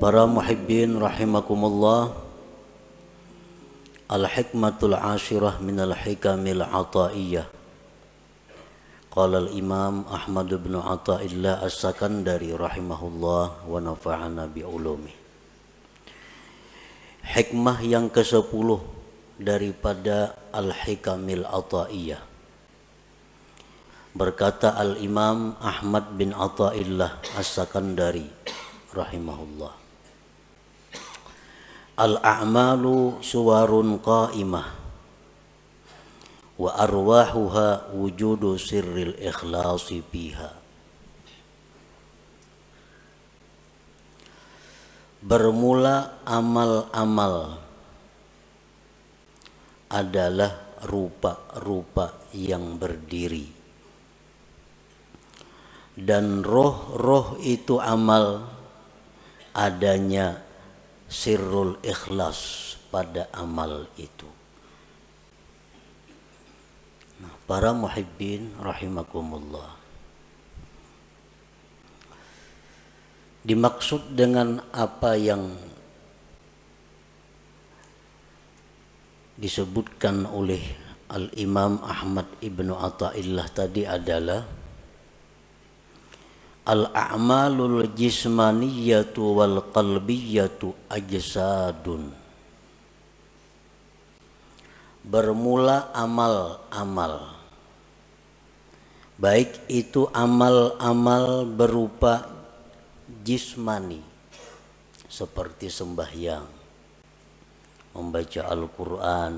Para muhibbin rahimakumullah, al-hikmatul ashirah minal hikamil ataiyah. Qala al-imam Ahmad bin Athaillah as-Sakandari rahimahullah wa nafa'ana bi'ulumi. Hikmah yang ke-10 daripada al-hikamil ataiyah. Berkata al-imam Ahmad bin Athaillah as-Sakandari rahimahullah, al-a'malu suwarun qa'imah wa arwahuha wujudu sirril ikhlasi fiha. Bermula amal-amal adalah rupa-rupa yang berdiri, dan roh-roh itu amal adanya sirrul ikhlas pada amal itu. Nah, para muhibbin rahimakumullah, dimaksud dengan apa yang disebutkan oleh Al-Imam Ahmad ibnu Athaillah tadi adalah al-a'malul jismaniyatu wal qalbiyatu ajsadun. Bermula amal-amal, baik itu amal-amal berupa jismani seperti sembahyang, membaca Al-Quran,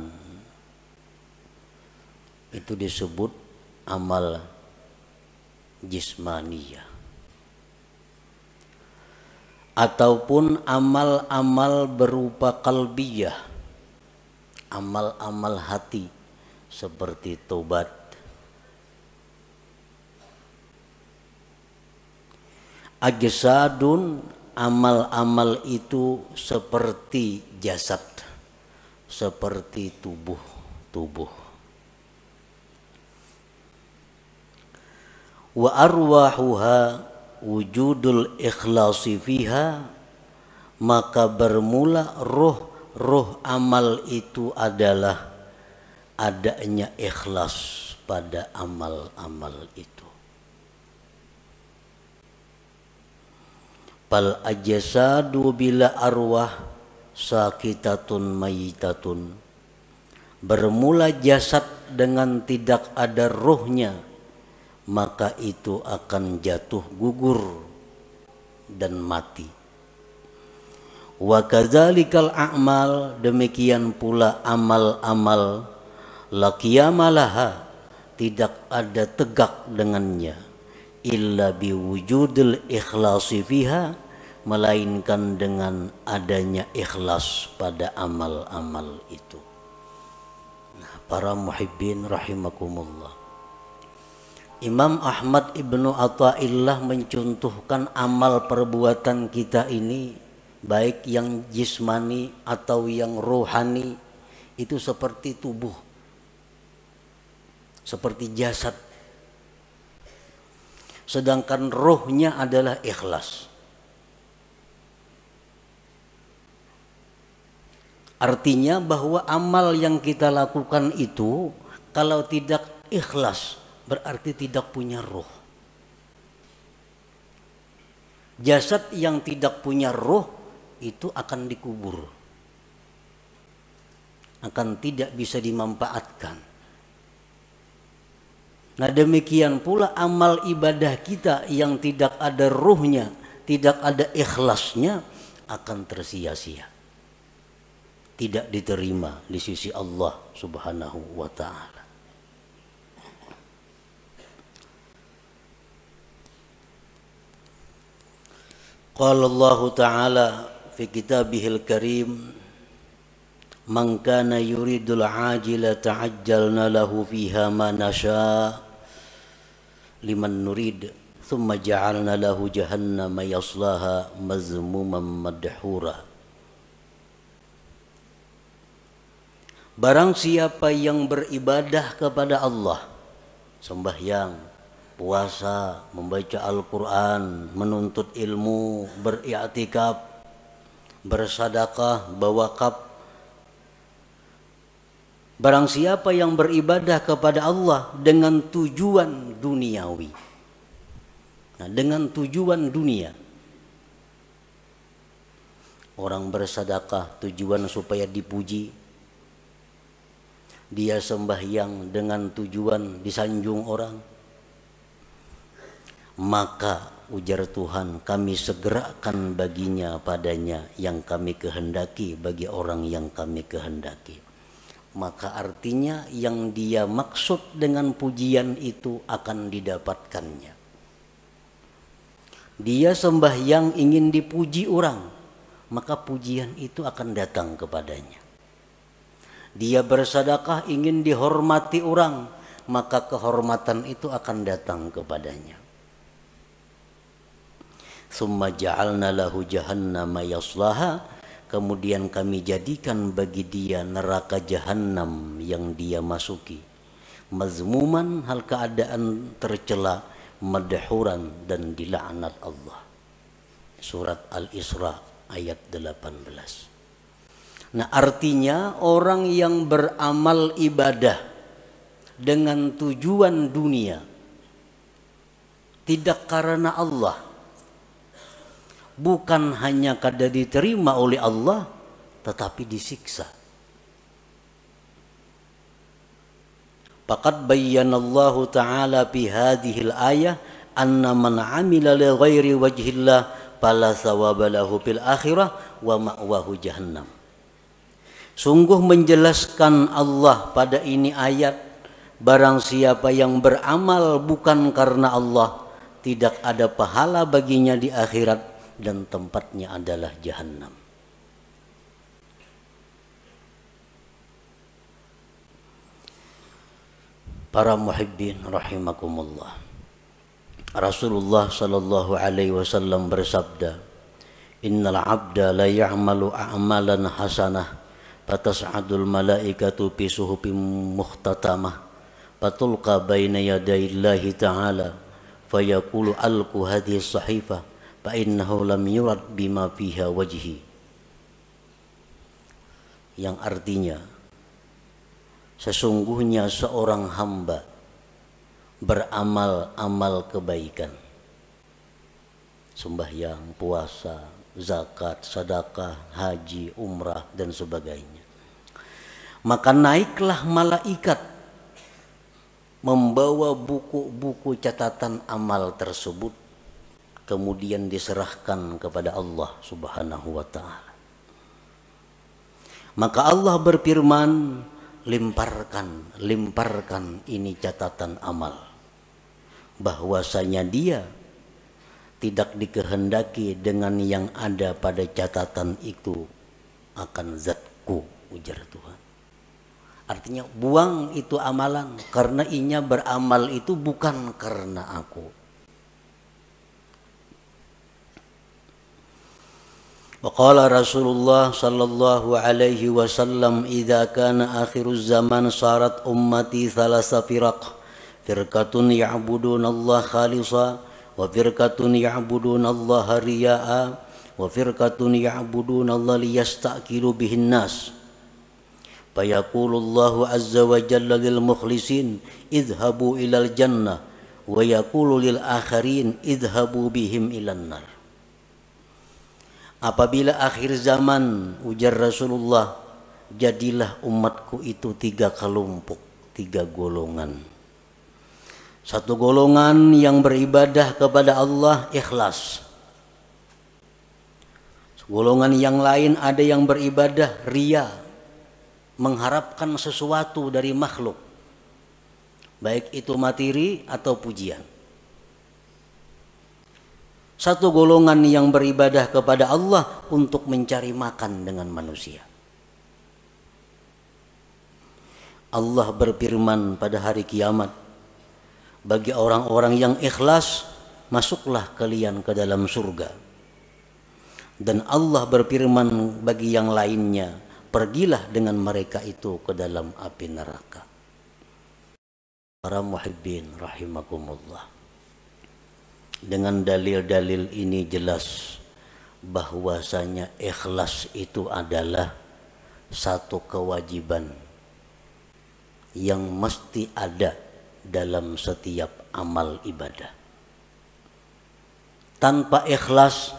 itu disebut amal jismaniyah. Ataupun amal-amal berupa qalbiyah, amal-amal hati seperti taubat, ajsadun, amal-amal itu seperti jasad, seperti tubuh. Wa arwahuha wujudul ikhlasi fiha, maka bermula roh amal itu adalah adanya ikhlas pada amal-amal itu. Fal ajsadu bila arwah sakitatun mayitatun. Bermula jasad dengan tidak ada rohnya, maka itu akan jatuh gugur dan mati. Wa kadzalikal a'mal, demikian pula amal-amal, la qiyamalaha, tidak ada tegak dengannya, illa biwujudil ikhlasi fiha, melainkan dengan adanya ikhlas pada amal-amal itu. Nah, para muhibbin rahimakumullah, Imam Ahmad ibnu Athaillah mencontohkan amal perbuatan kita ini, baik yang jismani atau yang rohani, itu seperti tubuh, seperti jasad. Sedangkan rohnya adalah ikhlas. Artinya bahwa amal yang kita lakukan itu kalau tidak ikhlas berarti tidak punya roh. Jasad yang tidak punya roh itu akan dikubur, akan tidak bisa dimanfaatkan. Nah, demikian pula amal ibadah kita yang tidak ada ruhnya, tidak ada ikhlasnya, akan tersia-sia, tidak diterima di sisi Allah Subhanahu wa ta'ala. Qala Allah Ta'ala fi kitabihil karim, man kana yuridul ajila ta'ajjalna lahu fiha ma nasha liman nurid thumma ja'alna lahu jahannama yaslaha mazmuman madhura. Barang siapa yang beribadah kepada Allah, sembahyang, puasa, membaca Al-Quran, menuntut ilmu, beriktikaf, bersedekah, berwakaf. Barang siapa yang beribadah kepada Allah dengan tujuan duniawi, nah, dengan tujuan dunia, orang bersedekah tujuan supaya dipuji, dia sembahyang dengan tujuan disanjung orang, maka ujar Tuhan, kami segerakan baginya padanya yang kami kehendaki bagi orang yang kami kehendaki. Maka artinya yang dia maksud dengan pujian itu akan didapatkannya. Dia sembahyang ingin dipuji orang, maka pujian itu akan datang kepadanya. Dia bersedekah ingin dihormati orang, maka kehormatan itu akan datang kepadanya. Summa ja'alna lahu jahannama yaslaha, kemudian kami jadikan bagi dia neraka jahanam yang dia masuki. Mazmuman, hal keadaan tercela, madhuran, dan dilaknat Allah. Surat Al-Isra ayat 18. Nah, artinya orang yang beramal ibadah dengan tujuan dunia, tidak karena Allah, bukan hanya kada diterima oleh Allah, tetapi disiksa. Faqad bayyanallahu ta'ala fi hadhil ayah anna man 'amila li ghairi wajhillah fala thawaba lahu fil akhirah wa ma'wahu jahannam. Sungguh menjelaskan Allah pada ini ayat, barang siapa yang beramal bukan karena Allah, tidak ada pahala baginya di akhirat dan tempatnya adalah jahannam. Para muhibbin rahimakumullah, Rasulullah sallallahu alaihi wasallam bersabda, innal abda la ya'malu a'malan hasanah fatas'adul malaikatu fi suhufin mukhtatamah fatulqa baina yadayillahi ta'ala fayaqulu alqu hadhihi as-sahifah fa innahu lam yurad bima fiha wajhi. Yang artinya, sesungguhnya seorang hamba beramal amal kebaikan, sembahyang, puasa, zakat, sedekah, haji, umrah, dan sebagainya, maka naiklah malaikat membawa buku-buku catatan amal tersebut, kemudian diserahkan kepada Allah Subhanahu wa ta'ala. Maka Allah berfirman, limparkan ini catatan amal, bahwasanya dia tidak dikehendaki dengan yang ada pada catatan itu akan zatku, ujar Tuhan. Artinya buang itu amalan, karena inya beramal itu bukan karena aku. Waqala Rasulullah sallallahu alaihi wasallam, idza kana akhiruz zaman sarat ummati thalasa firaq, firqatun ya'buduna Allah khalisa, wa firqatun ya'buduna Allah riya'a, wa firqatun ya'buduna Allah liyastakilu bihin nas. Fayaqulu Allahu azza wa jalla lil mukhlisin idhabu ilal jannah, wa yaqulu lil akharin idhabu bihim ilan nar. Apabila akhir zaman, ujar Rasulullah, jadilah umatku itu 3 kelompok, 3 golongan. Satu golongan yang beribadah kepada Allah ikhlas. Golongan yang lain ada yang beribadah riya, mengharapkan sesuatu dari makhluk, baik itu materi atau pujian. Satu golongan yang beribadah kepada Allah untuk mencari makan dengan manusia. Allah berfirman pada hari kiamat, bagi orang-orang yang ikhlas, masuklah kalian ke dalam surga. Dan Allah berfirman bagi yang lainnya, pergilah dengan mereka itu ke dalam api neraka. Para muhibbin rahimakumullah, dengan dalil-dalil ini jelas bahwasanya ikhlas itu adalah satu kewajiban yang mesti ada dalam setiap amal ibadah. Tanpa ikhlas,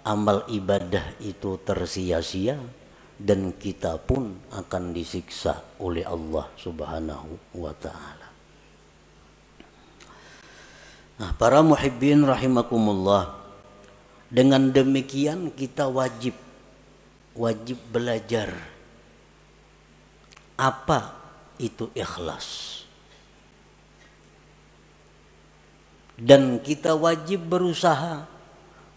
amal ibadah itu tersia-sia dan kita pun akan disiksa oleh Allah Subhanahu wa ta'ala. Nah, para muhibbin rahimakumullah, dengan demikian kita wajib belajar apa itu ikhlas. Dan kita wajib berusaha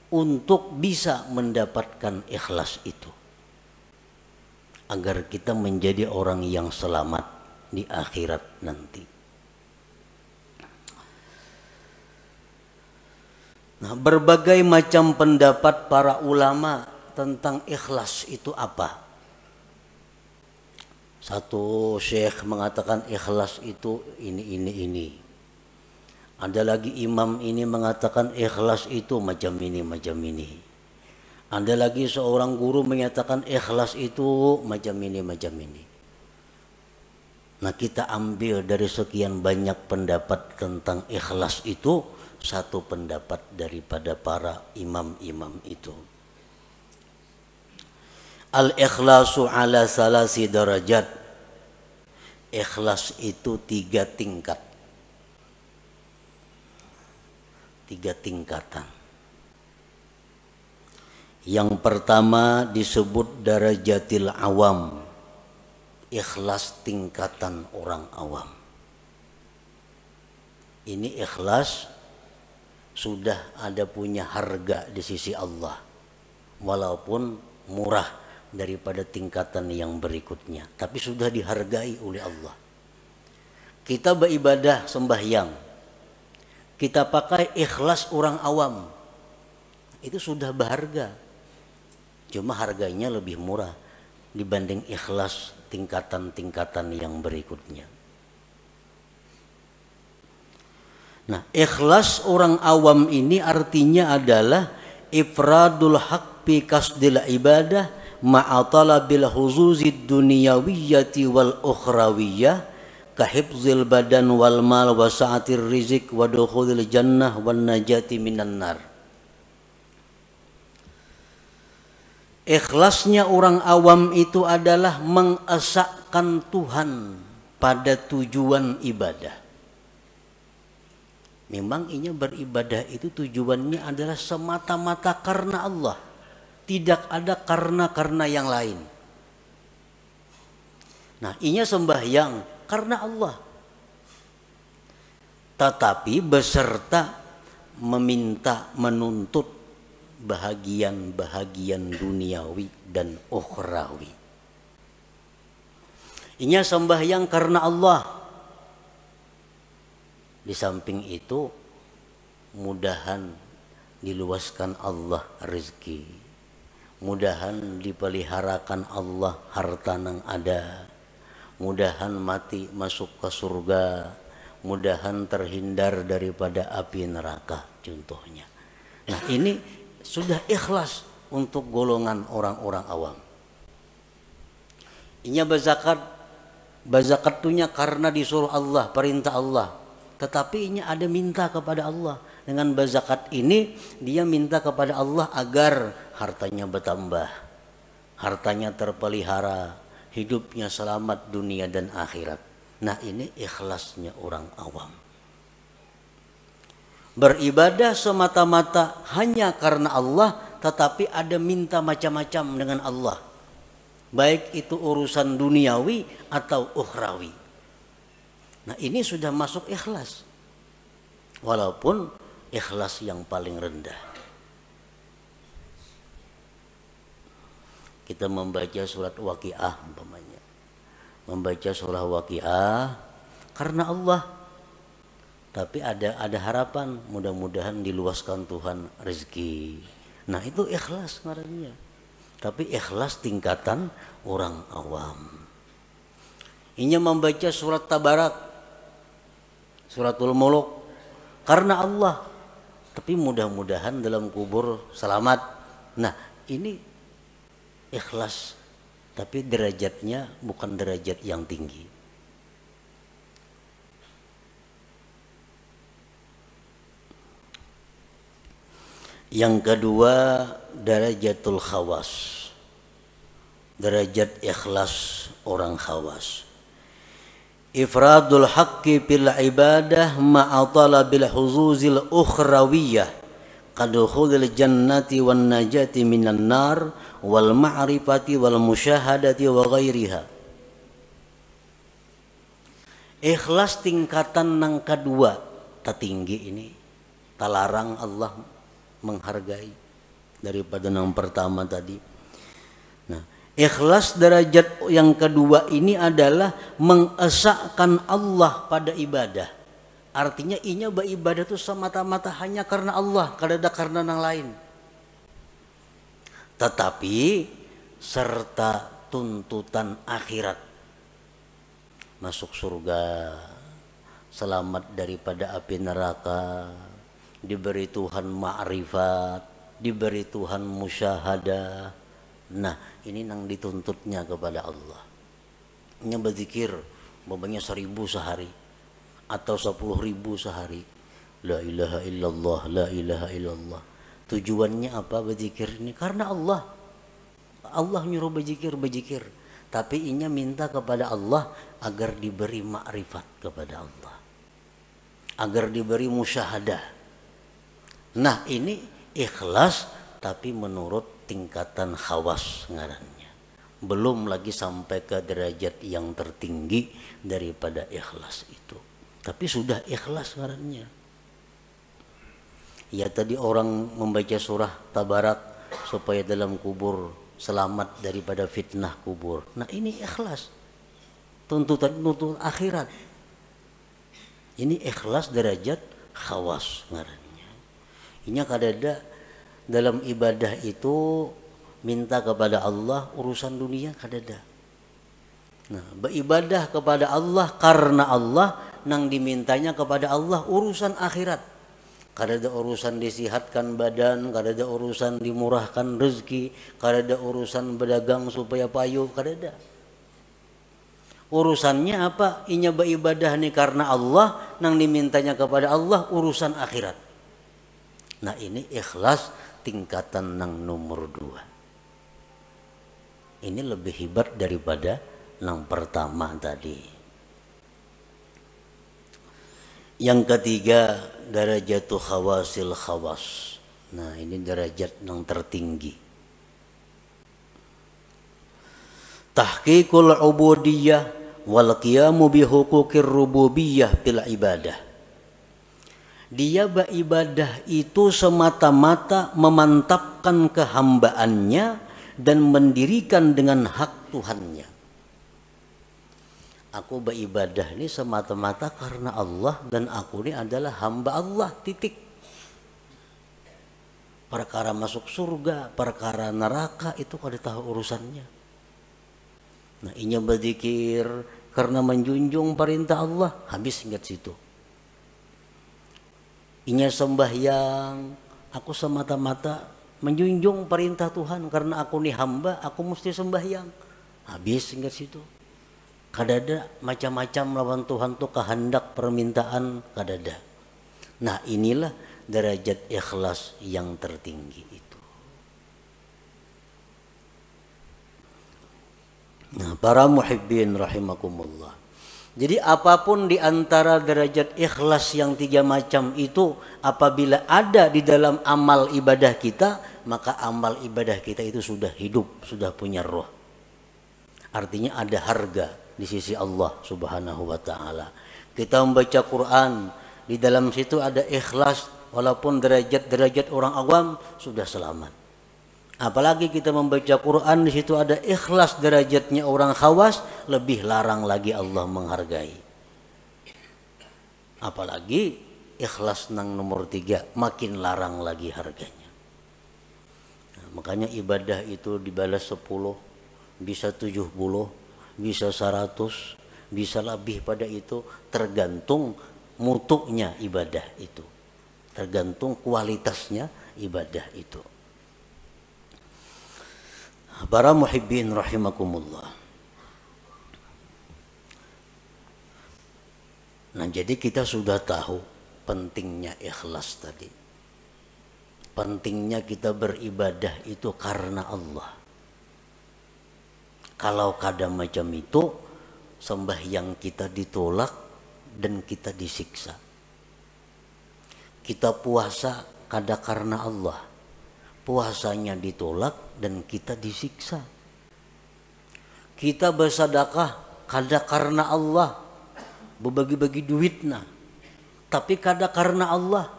untuk bisa mendapatkan ikhlas itu, agar kita menjadi orang yang selamat di akhirat nanti. Nah, berbagai macam pendapat para ulama tentang ikhlas itu apa. Satu syekh mengatakan ikhlas itu ini. Ada lagi imam ini mengatakan ikhlas itu macam ini. Ada lagi seorang guru menyatakan ikhlas itu macam ini. Nah, kita ambil dari sekian banyak pendapat tentang ikhlas itu satu pendapat daripada para imam-imam itu. Al-ikhlasu ala salasi darajat. Ikhlas itu 3 tingkat. 3 tingkatan. Yang pertama disebut darajatil awam. Ikhlas tingkatan orang awam. Ini ikhlas sudah ada punya harga di sisi Allah, walaupun murah daripada tingkatan yang berikutnya, tapi sudah dihargai oleh Allah. Kita beribadah sembahyang, kita pakai ikhlas orang awam, itu sudah berharga, cuma harganya lebih murah dibanding ikhlas tingkatan-tingkatan yang berikutnya. Nah, ikhlas orang awam ini artinya adalah ifradul haq bi kasdil ibadah ma'a talabil huzuzid dunyawiyyati wal ukhrawiyyah ka hifzil badan wal mal wa sa'atir rizq wa dukhulil jannah wan najati minan nar. Ikhlasnya orang awam itu adalah mengesahkan Tuhan pada tujuan ibadah. Memang inya beribadah itu tujuannya adalah semata-mata karena Allah, tidak ada karena yang lain. Nah, inya sembahyang karena Allah, tetapi beserta menuntut bahagian duniawi dan ukhrawi. Inya sembahyang karena Allah. Di samping itu, mudahan diluaskan Allah rezeki, mudahan dipeliharakan Allah harta nang ada, mudahan mati masuk ke surga, mudahan terhindar daripada api neraka contohnya. Nah, ini sudah ikhlas untuk golongan orang-orang awam. Inya bazakatunya karena disuruh Allah, perintah Allah. Tetapi ini ada minta kepada Allah. Dengan berzakat ini dia minta kepada Allah agar hartanya bertambah, hartanya terpelihara, hidupnya selamat dunia dan akhirat. Nah, ini ikhlasnya orang awam. Beribadah semata-mata hanya karena Allah, tetapi ada minta macam-macam dengan Allah, baik itu urusan duniawi atau ukhrawi. Nah, ini sudah masuk ikhlas, walaupun ikhlas yang paling rendah. Kita membaca surat Waqiah umpamanya, membaca surah Waqiah karena Allah, tapi ada harapan, mudah-mudahan diluaskan Tuhan rezeki. Nah, itu ikhlas ngarannya, tapi ikhlas tingkatan orang awam. Ini membaca surat Tabarak, Suratul Muluk karena Allah, tapi mudah-mudahan dalam kubur selamat, Nah, ini ikhlas, tapi derajatnya bukan derajat yang tinggi. Yang kedua, darajatul khawas, derajat ikhlas orang khawas. Ifradul haqqi fil ibadah ma'a talabil huzuzil ukhrawiyah kadukhulil jannati wan najati minan nar wal ma'rifati wal musyahadati wa ghairiha. Ikhlas tingkatan yang kedua tertinggi ini, talarang Allah menghargai daripada yang pertama tadi. Nah, ikhlas derajat yang kedua ini adalah mengesahkan Allah pada ibadah. Artinya inya beribadah itu semata-mata hanya karena Allah, kada karena yang lain. Tetapi serta tuntutan akhirat, masuk surga, selamat daripada api neraka, diberi Tuhan ma'rifat, diberi Tuhan musyahadah. Nah, ini yang dituntutnya kepada Allah. Nya berzikir umpamanya 1000 sehari atau 10.000 sehari. La ilaha illallah, la ilaha illallah. Tujuannya apa berzikir ini? Karena Allah. Allah nyuruh berzikir. Tapi inya minta kepada Allah agar diberi ma'rifat kepada Allah, agar diberi musyahadah. Nah, ini ikhlas tapi menurut tingkatan khawas ngarannya. Belum lagi sampai ke derajat yang tertinggi daripada ikhlas itu. Tapi sudah ikhlas ngarannya. Ya tadi orang membaca surah Tabarak supaya dalam kubur selamat daripada fitnah kubur. Nah, ini ikhlas. Tuntutan akhirat. Ini ikhlas derajat khawas ngarannya. Ini kadada dalam ibadah itu minta kepada Allah urusan dunia kadada. Nah, beribadah kepada Allah karena Allah, nang dimintanya kepada Allah urusan akhirat. Kadada urusan disihatkan badan, kadada urusan dimurahkan rezeki, kadada urusan berdagang supaya payu, kadada. Urusannya apa? Inya beribadah nih karena Allah, nang dimintanya kepada Allah urusan akhirat. Nah, ini ikhlas tingkatan nang nomor 2. Ini lebih hebat daripada yang pertama tadi. Yang ketiga, darajatul khawasil khawas. Nah, ini derajat yang tertinggi. Tahqiqul ubudiyah wal qiyamu bi huquqir rububiyah fil ibadah. Dia beribadah itu semata-mata memantapkan kehambaannya dan mendirikan dengan hak Tuhannya. Aku beribadah ini semata-mata karena Allah dan aku ini adalah hamba Allah, titik. Perkara masuk surga, perkara neraka itu kada tahu urusannya. Nah, inya berzikir karena menjunjung perintah Allah, habis ingat situ. Inya sembahyang, aku semata-mata menjunjung perintah Tuhan karena aku ini hamba, aku mesti sembahyang. Habis ingat situ. Kadada macam-macam lawan Tuhan tuh kehendak permintaan kadada. Nah, inilah derajat ikhlas yang tertinggi itu. Nah, para muhibbin rahimakumullah. Jadi apapun di antara derajat ikhlas yang 3 macam itu, apabila ada di dalam amal ibadah kita, maka amal ibadah kita itu sudah hidup, sudah punya roh. Artinya ada harga di sisi Allah Subhanahu wa taala. Kita membaca Quran, di dalam situ ada ikhlas, walaupun derajat-derajat orang awam sudah selamat. Apalagi kita membaca Quran, di situ ada ikhlas derajatnya orang khawas, lebih larang lagi Allah menghargai. Apalagi ikhlas nang nomor 3, makin larang lagi harganya. Nah, makanya ibadah itu dibalas 10, bisa 70, bisa 100, bisa lebih pada itu, tergantung mutunya ibadah itu, tergantung kualitasnya ibadah itu. Para muhibbin rahimakumullah. Nah, jadi kita sudah tahu pentingnya ikhlas tadi. Pentingnya kita beribadah itu karena Allah. Kalau kada macam itu, sembahyang kita ditolak dan kita disiksa. Kita puasa kada karena Allah, puasanya ditolak dan kita disiksa. Kita bersedekah kada karena Allah, berbagi-bagi duitnya, tapi kada karena Allah,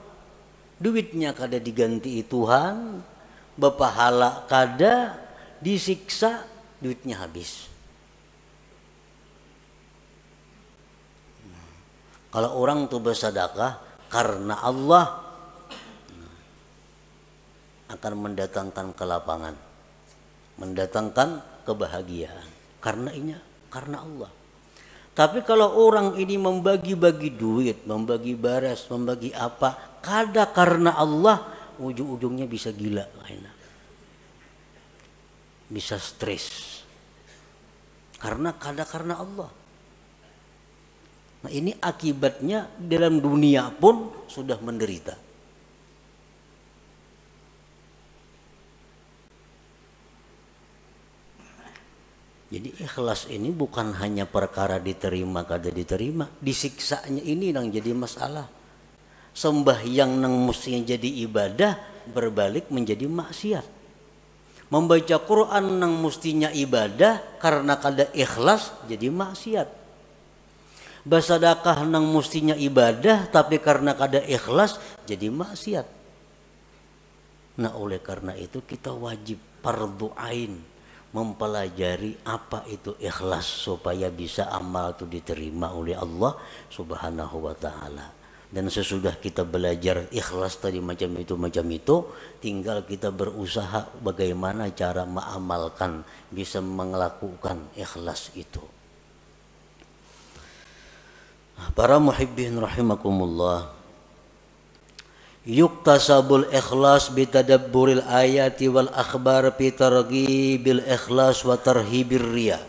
duitnya kada diganti Tuhan, berpahala kada, disiksa, duitnya habis. Kalau orang tuh bersedekah karena Allah, akan mendatangkan kelapangan, mendatangkan kebahagiaan. Karena Allah. Tapi kalau orang ini membagi-bagi duit, membagi baras, membagi apa, kada karena Allah, ujung-ujungnya bisa gila, bisa stres. Karena kada karena Allah. Nah, ini akibatnya dalam dunia pun sudah menderita. Jadi ikhlas ini bukan hanya perkara diterima kada diterima, disiksanya ini yang jadi masalah. Sembahyang nang mestinya jadi ibadah berbalik menjadi maksiat. Membaca Quran nang mestinya ibadah karena kada ikhlas jadi maksiat. Bersedekah nang mestinya ibadah tapi karena kada ikhlas jadi maksiat. Nah, oleh karena itu kita wajib fardhu ain mempelajari apa itu ikhlas supaya bisa amal itu diterima oleh Allah Subhanahu wa taala. Dan sesudah kita belajar ikhlas tadi macam itu, tinggal kita berusaha bagaimana cara mengamalkan, bisa melakukan ikhlas itu. Para muhibbin rahimakumullah, yuktasabul ikhlas bitadabburil ayati wal akhbar bi targhibil ikhlas wa tarhibir riya.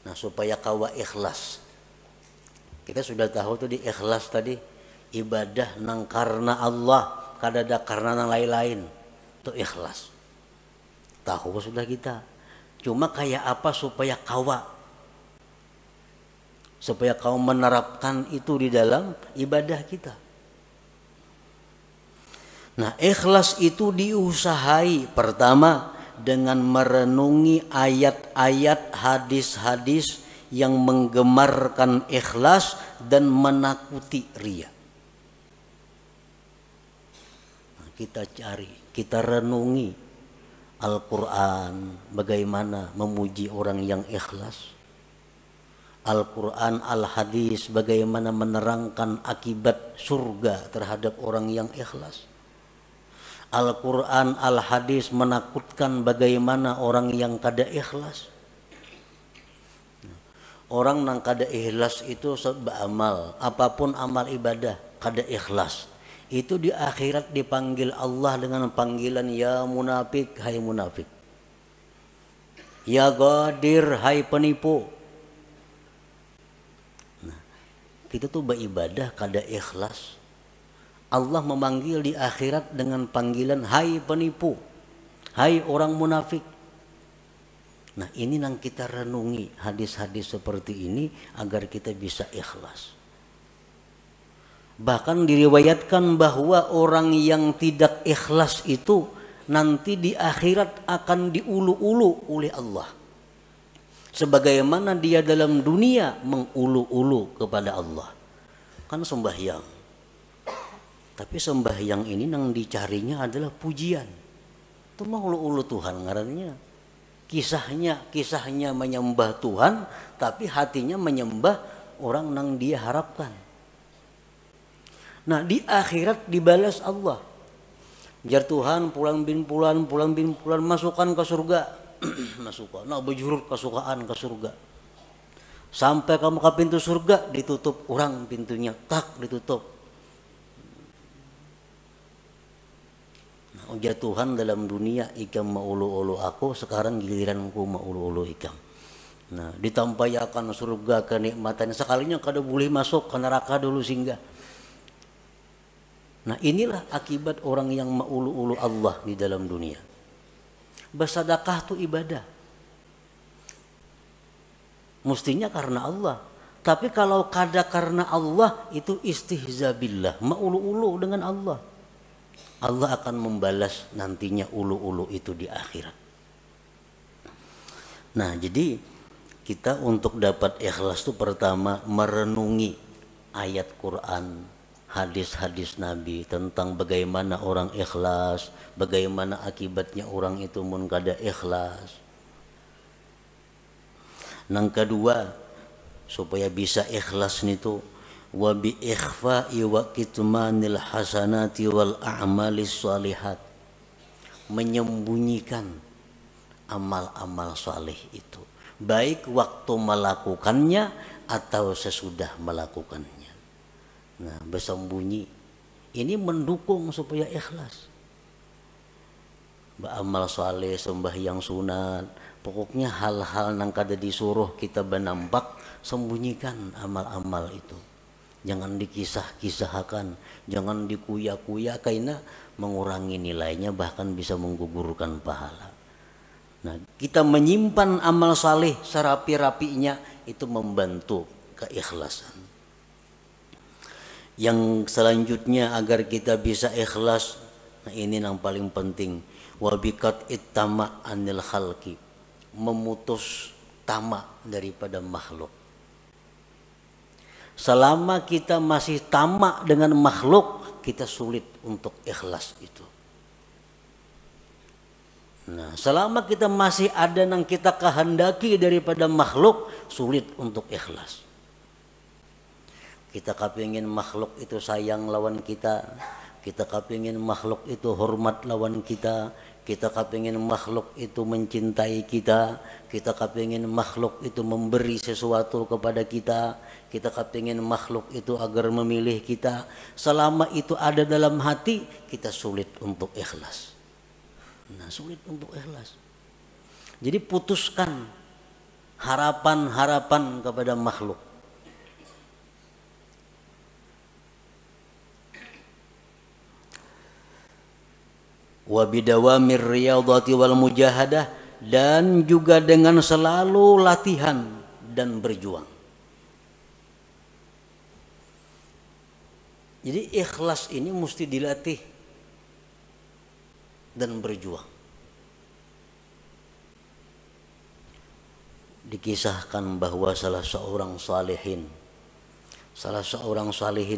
Nah, supaya kawa ikhlas, kita sudah tahu tuh di ikhlas tadi ibadah nang karena Allah, kada ada karena nang lain-lain, itu ikhlas. Tahu sudah kita. Cuma kayak apa supaya kau menerapkan itu di dalam ibadah kita. Nah, ikhlas itu diusahai pertama dengan merenungi ayat-ayat, hadis-hadis yang menggemarkan ikhlas dan menakuti riya. Nah, kita cari, kita renungi Al-Quran, bagaimana memuji orang yang ikhlas. Al-Quran, Al-Hadis, bagaimana menerangkan akibat surga terhadap orang yang ikhlas. Al-Quran, Al-Hadis menakutkan bagaimana orang yang kada ikhlas. Orang yang kada ikhlas itu beramal, apapun amal ibadah, kada ikhlas. Itu di akhirat dipanggil Allah dengan panggilan ya munafik, hai munafik. Ya ghadir, hai penipu. Nah, kita tuh beribadah kada ikhlas. Allah memanggil di akhirat dengan panggilan hai penipu, hai orang munafik. Nah, ini yang kita renungi hadis-hadis seperti ini agar kita bisa ikhlas. Bahkan diriwayatkan bahwa orang yang tidak ikhlas itu nanti di akhirat akan diulu-ulu oleh Allah. Sebagaimana dia dalam dunia mengulu-ulu kepada Allah. Kan sembahyang. Tapi sembahyang ini yang dicarinya adalah pujian. Itu mau ulu-ulu Tuhan ngarannya. Kisahnya menyembah Tuhan, tapi hatinya menyembah orang yang dia harapkan. Nah, di akhirat dibalas Allah. Biar Tuhan pulang bin pulan masukkan ke surga. Masukkan. Nah, bejurut kesukaan ke surga. Sampai kamu ke pintu surga ditutup orang pintunya, tak ditutup. Ujar Tuhan dalam dunia ikam maulu-ulu aku, sekarang giliranku maulu-ulu ikam. Nah, ditampayakan surga kenikmatan, sekalinya kada boleh masuk ke neraka dulu singgah. Nah, inilah akibat orang yang maulu-ulu Allah di dalam dunia. Bersedekah itu ibadah. Mestinya karena Allah. Tapi kalau kada karena Allah itu istihza billah, maulu-ulu dengan Allah. Allah akan membalas nantinya ulu-ulu itu di akhirat. Nah, jadi kita untuk dapat ikhlas itu pertama merenungi ayat Quran, hadis-hadis Nabi tentang bagaimana orang ikhlas, bagaimana akibatnya orang itu mun kada ikhlas. Yang kedua, supaya bisa ikhlas itu wa bi ikhfa'i wa kitmanil hasanati wal a'malis shalihat, menyembunyikan amal-amal saleh itu, baik waktu melakukannya atau sesudah melakukannya. Nah, bersembunyi ini mendukung supaya ikhlas. Beramal saleh, sembahyang sunat, pokoknya hal-hal yang kada disuruh kita benampak, sembunyikan amal-amal itu. Jangan dikisah-kisahkan, jangan dikuya-kuya, karena mengurangi nilainya, bahkan bisa menggugurkan pahala. Nah, kita menyimpan amal saleh serapi-rapinya itu membantu keikhlasan. Yang selanjutnya agar kita bisa ikhlas, nah ini yang paling penting, wabikat ittama anil khalqi, memutus tamak daripada makhluk. Selama kita masih tamak dengan makhluk, kita sulit untuk ikhlas itu. Nah, selama kita masih ada yang kita kehendaki daripada makhluk, sulit untuk ikhlas. Kita kepingin makhluk itu sayang lawan kita kepingin makhluk itu hormat lawan kita kepingin makhluk itu mencintai kita kepingin makhluk itu memberi sesuatu kepada kita kepingin makhluk itu agar memilih kita. Selama itu ada dalam hati, kita sulit untuk ikhlas. Nah, sulit untuk ikhlas. Jadi putuskan harapan-harapan kepada makhluk. Wa bidawamir riyadhati wal mujahadah, dan juga dengan selalu latihan dan berjuang. Jadi ikhlas ini mesti dilatih dan berjuang. Dikisahkan bahwa salah seorang salihin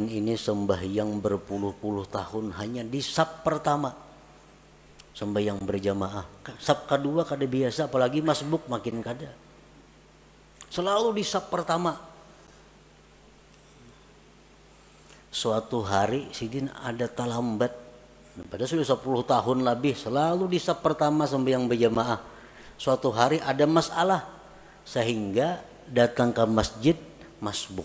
ini sembahyang berpuluh-puluh tahun hanya di saf pertama, sembahyang berjamaah. Saf kedua kada biasa, apalagi masbuk makin kada. Selalu di saf pertama. Suatu hari sidin ada talambat, padahal sudah 10 tahun lebih selalu di saf pertama sembahyang berjamaah. Suatu hari ada masalah sehingga datang ke masjid masbuk.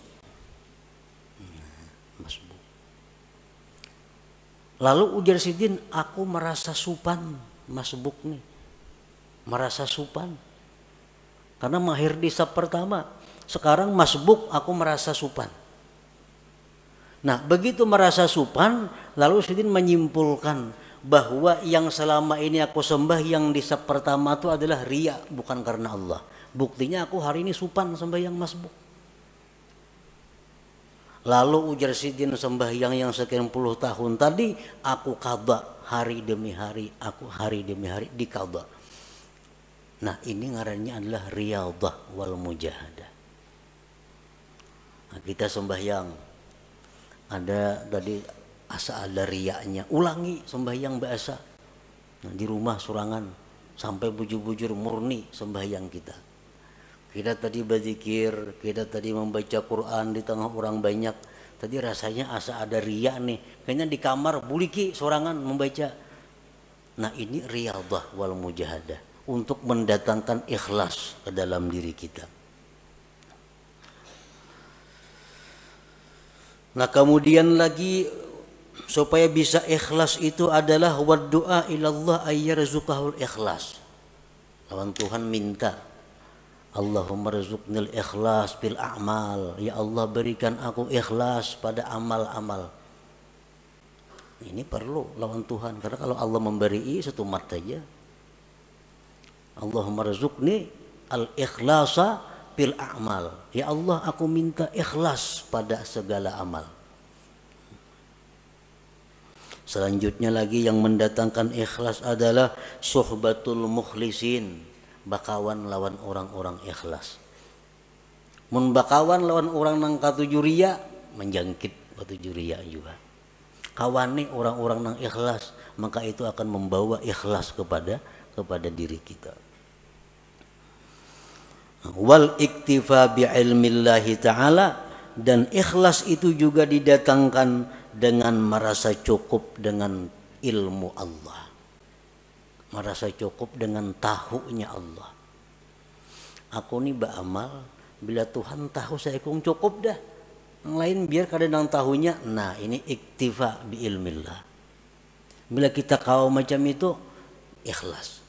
Lalu ujar sidin, aku merasa supan masbuk nih, merasa supan karena mahir di saf pertama. Sekarang masbuk aku merasa supan. Nah, begitu merasa supan, lalu sidin menyimpulkan bahwa yang selama ini aku sembah yang di saf pertama itu adalah riya, bukan karena Allah. Buktinya aku hari ini supan sembahyang masbuk. Lalu ujar sidin, sembahyang yang sekian puluh tahun tadi aku qadha hari demi hari, aku hari demi hari diqadha. Nah, ini ngarannya adalah riyadhah wal mujahadah. Nah, kita sembahyang ada tadi asa ada riyanya, ulangi sembahyang biasa. Nah, di rumah surangan sampai bujur-bujur murni sembahyang kita. Kita tadi berzikir, kita tadi membaca Quran di tengah orang banyak. Tadi rasanya asa ada riya nih. Kayaknya di kamar buliki sorangan membaca. Nah, ini riyadhah wal mujahadah untuk mendatangkan ikhlas ke dalam diri kita. Nah, kemudian lagi supaya bisa ikhlas itu adalah wad du'a ilallah ayyarzuqahul ikhlas. Lawan Tuhan minta, Allahumma rzuqnil ikhlas bil a'mal, ya Allah berikan aku ikhlas pada amal-amal. Ini perlu lawan Tuhan, karena kalau Allah memberi satu mat saja, Allahumma rzuqni al ikhlasa bil a'mal, ya Allah aku minta ikhlas pada segala amal. Selanjutnya lagi yang mendatangkan ikhlas adalah suhbatul mukhlisin, bakawan lawan orang-orang ikhlas. Mun bakawan lawan orang nang katujuria menjangkit katujuria juga. Kawani orang-orang nang ikhlas, maka itu akan membawa ikhlas kepada diri kita. Wal iktifa bi ilmillahi ta'ala, dan ikhlas itu juga didatangkan dengan merasa cukup dengan ilmu Allah, merasa cukup dengan tahunya Allah. Aku nih beramal, bila Tuhan tahu saya kung cukup dah, yang lain biar kadang tahunya. Nah ini iktifa bi ilmillah. Bila kita kau macam itu, ikhlas.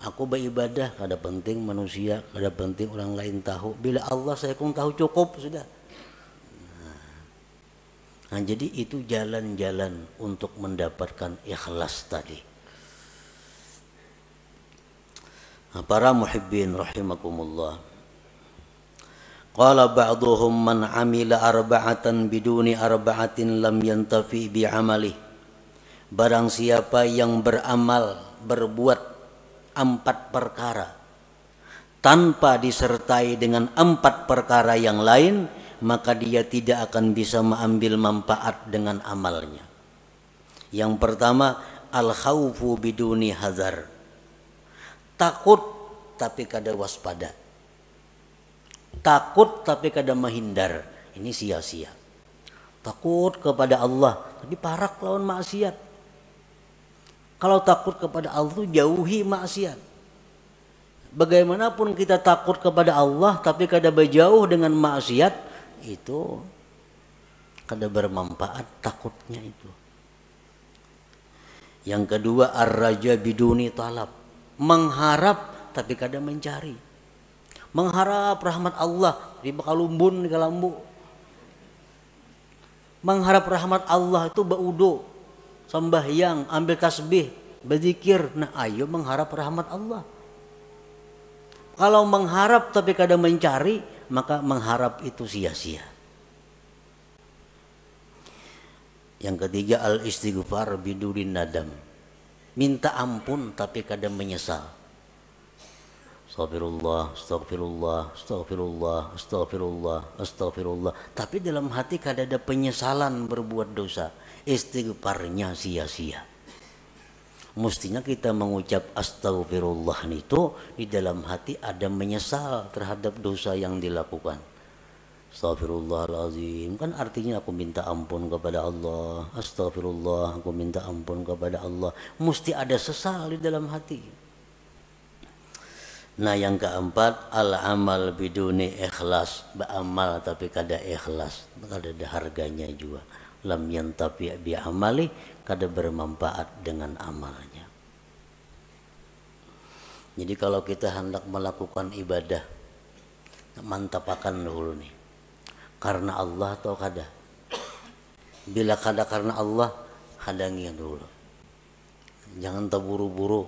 Aku beribadah, kada penting manusia, kada penting orang lain tahu. Bila Allah saya kung tahu cukup sudah. Nah, jadi itu jalan-jalan untuk mendapatkan ikhlas tadi. Nah, para muhibbin rahimakumullah. Qala ba'duhum man amila arba'atan biduni arba'atin lam yantafi bi'amali. Barang siapa yang beramal, berbuat 4 perkara tanpa disertai dengan 4 perkara yang lain, maka dia tidak akan bisa mengambil manfaat dengan amalnya. Yang pertama, al-khaufu biduni hazar. Takut tapi kada waspada. Takut tapi kada menghindar. Ini sia-sia. Takut kepada Allah tapi parak lawan maksiat. Kalau takut kepada Allah itu jauhi maksiat. Bagaimanapun kita takut kepada Allah tapi kada berjauh dengan maksiat, itu kada bermanfaat takutnya itu. Yang kedua, ar-raja biduni talab. Mengharap tapi kada mencari. Mengharap rahmat Allah di bakalumbun di kalambu. Mengharap rahmat Allah itu baudo, sembahyang, ambil tasbih, berzikir. Nah, ayo mengharap rahmat Allah. Kalau mengharap tapi kada mencari, maka mengharap itu sia-sia. Yang ketiga, al-istighfar bidurin nadam. Minta ampun tapi kada menyesal. Astagfirullah, astagfirullah, astagfirullah, astagfirullah, astagfirullah. Tapi dalam hati kada ada penyesalan berbuat dosa. Istighfarnya sia-sia. Mestinya kita mengucap astagfirullah itu di dalam hati ada menyesal terhadap dosa yang dilakukan. Astagfirullahaladzim, kan artinya aku minta ampun kepada Allah. Astagfirullah, aku minta ampun kepada Allah. Mesti ada sesal di dalam hati. Nah yang keempat, al-amal biduni ikhlas. Beramal tapi kada ikhlas, kada ada harganya juga. Lam yantafi bi amali, kada bermanfaat dengan amalnya. Jadi kalau kita hendak melakukan ibadah, mantapakan dulu nih, karena Allah atau kada. Bila kada karena Allah, hadangi dulu. Jangan terburu-buru,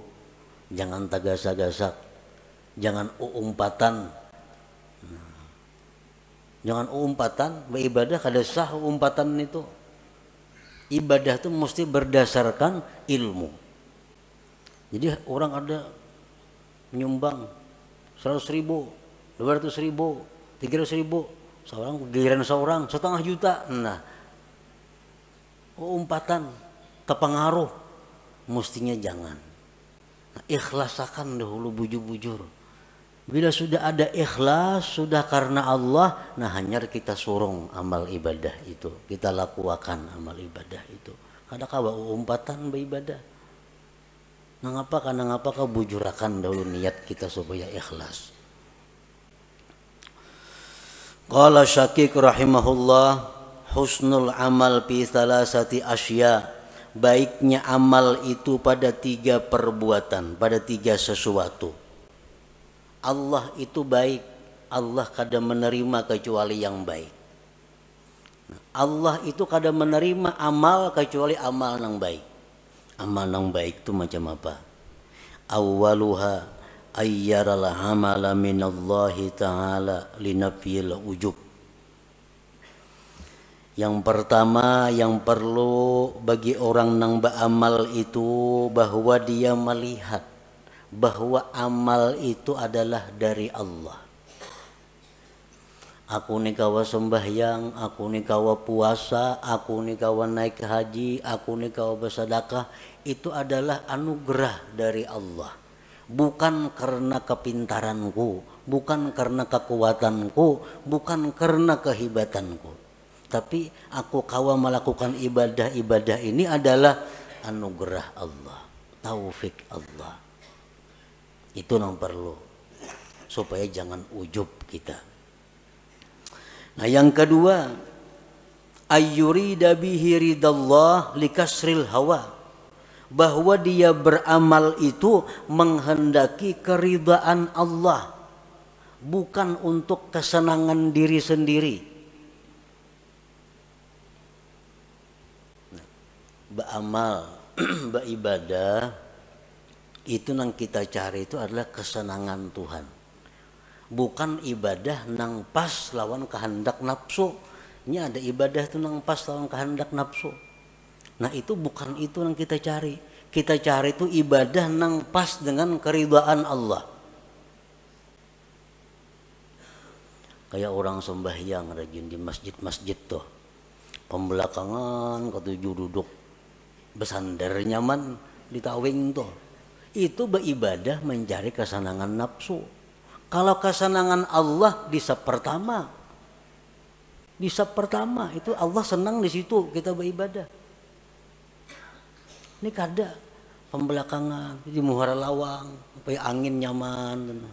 jangan tagasak-gasak, jangan umpatan. Jangan umpatan, beribadah kada sah umpatan itu. Ibadah itu mesti berdasarkan ilmu. Jadi orang ada menyumbang 100.000, 200.000, 300.000, seorang giliran seorang 1,5 juta. Nah, umpatan terpengaruh, mestinya jangan. Nah, ikhlasakan dahulu bujur-bujur. Bila sudah ada ikhlas, sudah karena Allah, nah hanya kita surung amal ibadah itu, kita lakukan amal ibadah itu. Kada kawa umpatan beribadah. Karena ngapa kau bujurakan dahulu niat kita supaya ikhlas. Qala Syakik rahimahullah, husnul amal fi salasati asya, baiknya amal itu pada 3 perbuatan, pada 3 sesuatu. Allah itu baik, Allah kada menerima kecuali yang baik. Allah itu kada menerima amal kecuali amal yang baik. Amal yang baik itu macam apa? Awwaluha ayyaral amala minallahi ta'ala linafyil ujub. Yang pertama yang perlu bagi orang nang beramal itu bahwa dia melihat bahwa amal itu adalah dari Allah. Aku ni kawa sembahyang, aku ni kawa puasa, aku ni kawa naik haji, aku ni kawa bersedekah, itu adalah anugerah dari Allah. Bukan karena kepintaranku, bukan karena kekuatanku, bukan karena kehebatanku. Tapi aku kawa melakukan ibadah-ibadah ini adalah anugerah Allah, taufik Allah. Itu yang perlu supaya jangan ujub kita. Nah yang kedua, ayyurida bihi ridallah likasril hawa, bahwa dia beramal itu menghendaki keridaan Allah, bukan untuk kesenangan diri sendiri. Beramal, beribadah itu yang kita cari itu adalah kesenangan Tuhan. Bukan ibadah nang pas lawan kehendak nafsu. Ini ada ibadah itu nang pas lawan kehendak nafsu. Nah itu bukan itu yang kita cari. Kita cari itu ibadah nang pas dengan keridhaan Allah. Kayak orang sembahyang rajin di masjid-masjid tuh. Pembelakangan ketujuh duduk bersandar nyaman di tawing tuh. Itu beribadah mencari kesenangan nafsu. Kalau kesenangan Allah di sab pertama itu Allah senang di situ kita beribadah. Ini kada pembelakangan di muhara lawang supaya angin nyaman.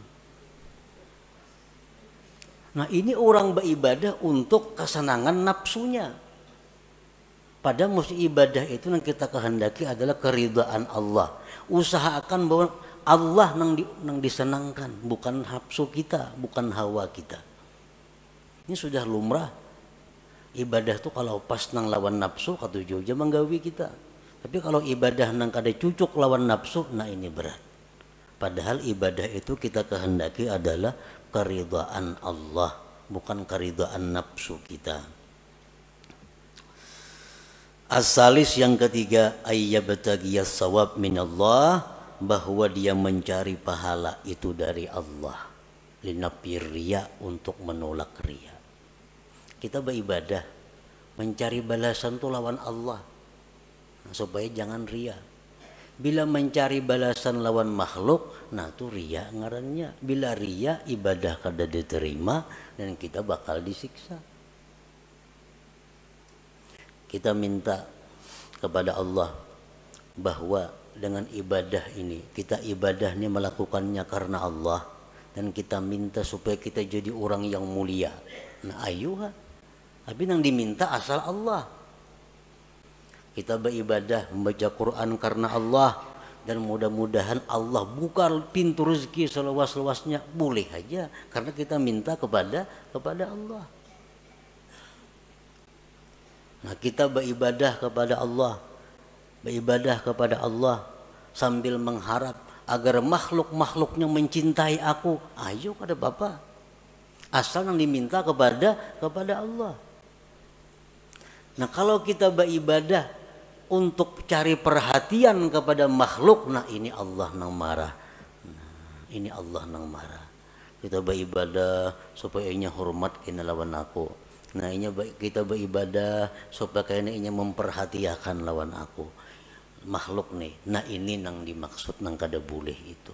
Nah ini orang beribadah untuk kesenangan nafsunya. Padahal mesti ibadah itu yang kita kehendaki adalah keridhaan Allah. Usahakan bahwa Allah nang disenangkan, bukan nafsu kita, bukan hawa kita. Ini sudah lumrah. Ibadah tuh kalau pas nang lawan nafsu katuju aja menggawi kita. Tapi kalau ibadah nang kada cucuk lawan nafsu, nah ini berat. Padahal ibadah itu kita kehendaki adalah keridhaan Allah, bukan keridhaan nafsu kita. As-salis yang ketiga, ayyabtagiyas sawab minallah, bahwa dia mencari pahala itu dari Allah, linafir riya, untuk menolak riya. Kita beribadah mencari balasan itu lawan Allah, supaya jangan riya. Bila mencari balasan lawan makhluk, nah itu riya ngarannya. Bila riya, ibadah kada diterima dan kita bakal disiksa. Kita minta kepada Allah bahwa dengan ibadah ini, kita ibadah ini melakukannya karena Allah, dan kita minta supaya kita jadi orang yang mulia. Nah ayuha, tapi yang diminta asal Allah. Kita beribadah membaca Quran karena Allah, dan mudah-mudahan Allah buka pintu rezeki seluas-luasnya, boleh aja karena kita minta kepada Allah. Nah kita beribadah kepada Allah, beribadah kepada Allah sambil mengharap agar makhluk-makhluknya mencintai aku. Ayo kada Bapak, asal yang diminta kepada Allah. Nah kalau kita beribadah untuk cari perhatian kepada makhluk, nah ini Allah nang marah. Nah, ini Allah nang marah. Kita beribadah supaya inya hormat kena lawan aku. Nah ini kita beribadah supaya kena inya memperhatikan lawan aku. Makhluk nih. Nah ini nang dimaksud nang kada boleh itu.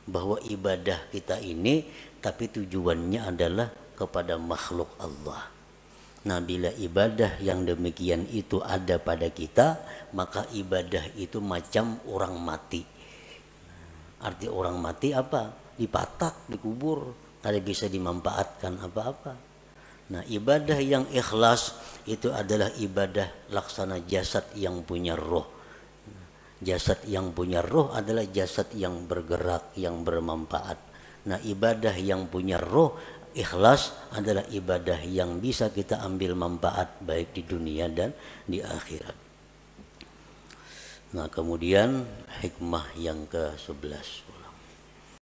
Bahwa ibadah kita ini tapi tujuannya adalah kepada makhluk Allah. Nah bila ibadah yang demikian itu ada pada kita, maka ibadah itu macam orang mati. Arti orang mati apa? Dipatak, dikubur, kada bisa dimanfaatkan apa-apa. Nah, ibadah yang ikhlas itu adalah ibadah laksana jasad yang punya roh. Jasad yang punya roh adalah jasad yang bergerak, yang bermanfaat. Nah, ibadah yang punya roh ikhlas adalah ibadah yang bisa kita ambil manfaat baik di dunia dan di akhirat. Nah, kemudian hikmah yang ke-11.